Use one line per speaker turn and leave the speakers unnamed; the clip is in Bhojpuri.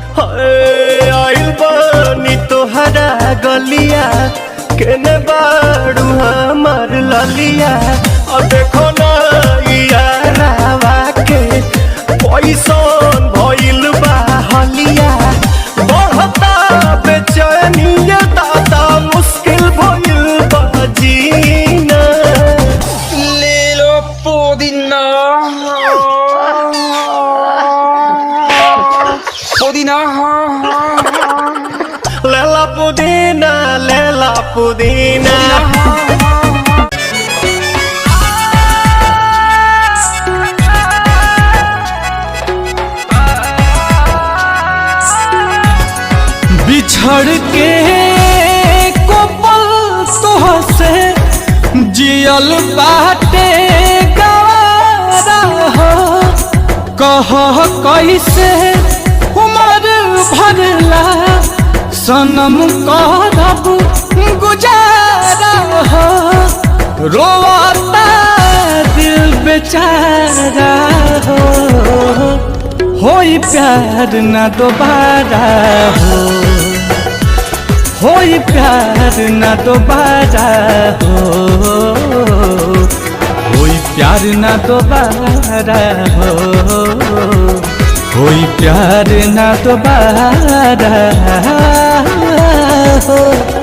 आइल बानी तोहरा गलिया केने बाड़ू हमार ललिया और देखो ना यारावा के पैसन भइल बा हलिया बढ़ता बेचैनिया दादा मुश्किल भइल बा जीना
ले लो पुदीना पुदीना
लेला पुदीना लेला पुदीना बिछड़ के कोपल तोहसे जियल बाटे गवारा हो कह कैसे उमर भरला सनम करब गुजारा हो रोता दिल बेचारा होई प्यार ना दोबारा होई प्यार ना दोबारा होई प्यार ना दोबारा होई प्यार ना दोबारा